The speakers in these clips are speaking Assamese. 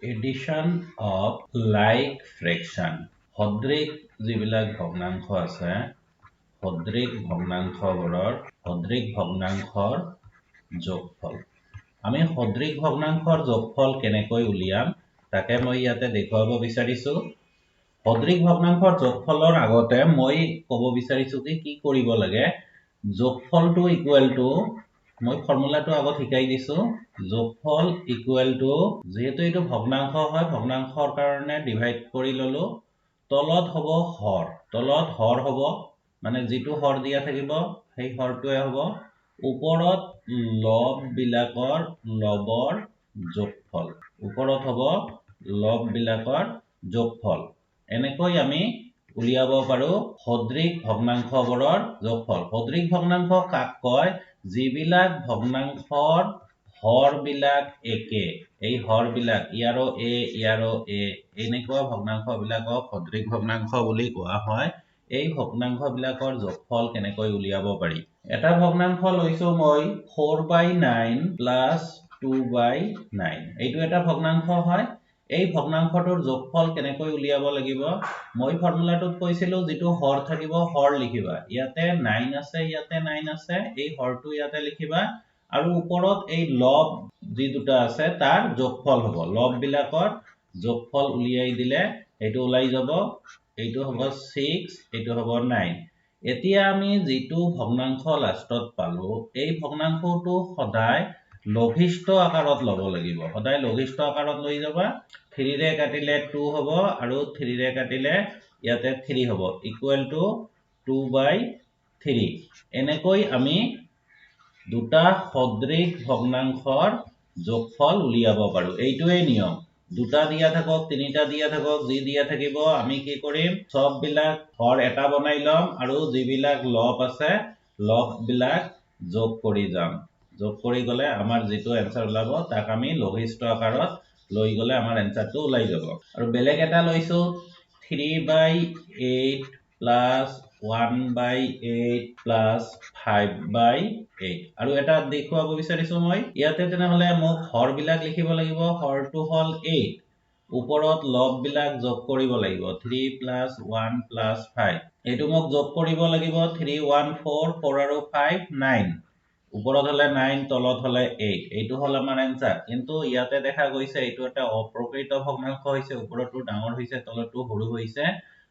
Addition of like fraction. সদৃশ যিবিলাক ভগ্নাংশ আছে সদৃশ ভগ্নাংশৰ যোগফল আমি সদৃশ ভগ্নাংশৰ যোগফল কেনেকৈ উলিয়াম তাকে মই ইয়াতে দেখুৱাব বিচাৰিছো সদৃশ ভগ্নাংশৰ যোগফলৰ আগতে মই ক'ব বিচাৰিছো কি কৰিব লাগে যোগফলটো ইকুৱেল টু মই ফৰ্মুলাটো আগত শিকাই দিছো যোগফল ইকুৱেল টু যেহেতু এটো ভগ্নাংশ হয় ভগ্নাংশৰ কাৰণে ডিভাইড কৰি ললো তলত হ'ব হৰ হ'ব মানে যেটো হৰ দিয়া থাকিব সেই হৰটোৱে হ'ব ওপৰত লব বিলাকৰ লবৰ যোগফল ওপৰত হ'ব লব বিলাকৰ যোগফল এনেকৈ আমি উলিয়াব পাৰো সদৃশ ভগ্নাংশবোৰৰ যোগফল সদৃশ ভগ্নাংশ কাক কয় যিবিলাক ভগ্নাংশৰ হৰ বিলাক একে এই হৰ বিলাক ইয়াৰো এ এনেকুৱা ভগ্নাংশ বিলাকক সদৃশ ভগ্নাংশ বুলি কোৱা হয় এই ভগ্নাংশ বিলাকৰ যোগফল কেনেকৈ উলিয়াব পাৰি এটা ভগ্নাংশ লৈছো মই 4/9 plus 2/9 এইটো এটা ভগ্নাংশ হয় এই ভগ্নাংশটোৰ যোগফল কেনেকৈ উলিয়াব লাগিব মই ফৰ্মুলাটোত কৈছিলো যেটো হৰ থাকিব হৰ লিখিবা ইয়াতে 9 আছে ইয়াতে 9 আছে এই হৰটো ইয়াতে লিখিবা আৰু ওপৰত এই লব যি দুটা আছে তাৰ যোগফল হ'ব লব বিলাকৰ যোগফল উলিয়াই দিলে এটো ওলাই যাব এইটো হ'ব 6 এইটো হ'ব 9 এতিয়া আমি যেটো ভগ্নাংশ লাষ্টত পালো এই ভগ্নাংশটো সদায় লঘিষ্ঠ আকাৰত লব লাগিব সদায় লঘিষ্ঠ আকাৰত লৈ যাবা 3 ৰে কাটিলে 2 হ'ব আৰু 3 ৰে কাটিলে ইয়াতে 3 হ'ব ইকুৱেল টু 2/3 এনেকৈ আমি দুটা সদৃশ ভগ্নাংশৰ যোগফল উলিয়াব পাৰো এইটোৱে নিয়ম দুটা দিয়া থাকক তিনিটা দিয়া থাকক যি দিয়া থাকিব আমি কি কৰিম সব বিলাক হৰ এটা বনাই লম আৰু যিবিলাক লব আছে লব বিলাক যোগ কৰি যাম যোগ কৰি গলে আমাৰ যেটো এনসাৰ ওলাব তাক আমি লঘিষ্ঠ আকাৰত লৈ গলে আমাৰ এনসাৰটো ওলাই যাব আৰু বেলেগ এটা লৈছো 3/8 plus 1/8 plus 5/8 আৰু এটা দেখুৱাব বিচাৰিছো মই ইয়াতে তেনেহলে মোক হৰ বিলাক লিখিব লাগিব হৰটো হল 8 ওপৰত লব বিলাক যোগ কৰিব লাগিব 3 plus 1 plus 5 এইটো মোক যোগ কৰিব লাগিব 3 1 4 4 আৰু 5 9 ওপৰত হলে 9 তলত হলে 8 এইটো হল আমাৰ এনসাৰ কিন্তু ইয়াতে দেখা গৈছে এইটো এটা অপ্ৰকৃত ভগ্নাংশ হৈছে ওপৰটো ডাঙৰ হৈছে তলটো সৰু হৈছে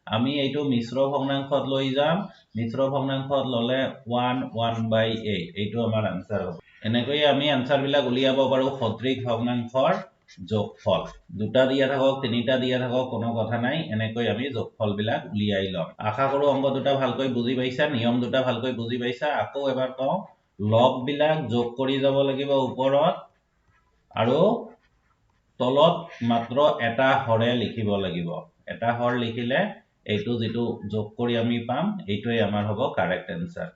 আমি এইটো মিশ্ৰ ভগ্নাংশত লৈ যাম মিশ্ৰ ভগ্নাংশত ললে 1 1/8 এইটো আমাৰ আনসাৰ হ'ব এনেকৈ আমি আনসাৰ বিলাক উলিয়াব পাৰো সদৃশ ভগ্নাংশৰ যোগফল দুটা দিয়া থাকক তিনিটা দিয়া থাকক কোনো কথা নাই এনেকৈ আমি যোগফল বিলাক উলিয়াই লম আশা কৰো অংক দুটা ভালকৈ বুজি পাইছা নিয়ম দুটা ভালকৈ বুজি পাইছা আকৌ এবাৰ কওঁ লব বিলাক যোগ কৰি যাব লাগিব ওপৰত আৰু তলত মাত্ৰ এটা হৰে লিখিব লাগিব এটা হৰ লিখিলে এইটো যেটো যোগ কৰি আমি পাম এইটোই আমাৰ হ'ব কাৰেক্ট আনসাৰ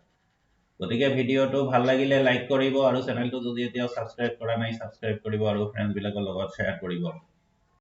গতিকে ভিডিওটো ভাল লাগিলে লাইক কৰিব আৰু চেনেলটো যদি এতিয়াও সাবস্ক্ৰাইব কৰা নাই সাবস্ক্ৰাইব কৰিব আৰু ফ্ৰেন্ডছ বিলাকৰ লগত শেয়াৰ কৰিব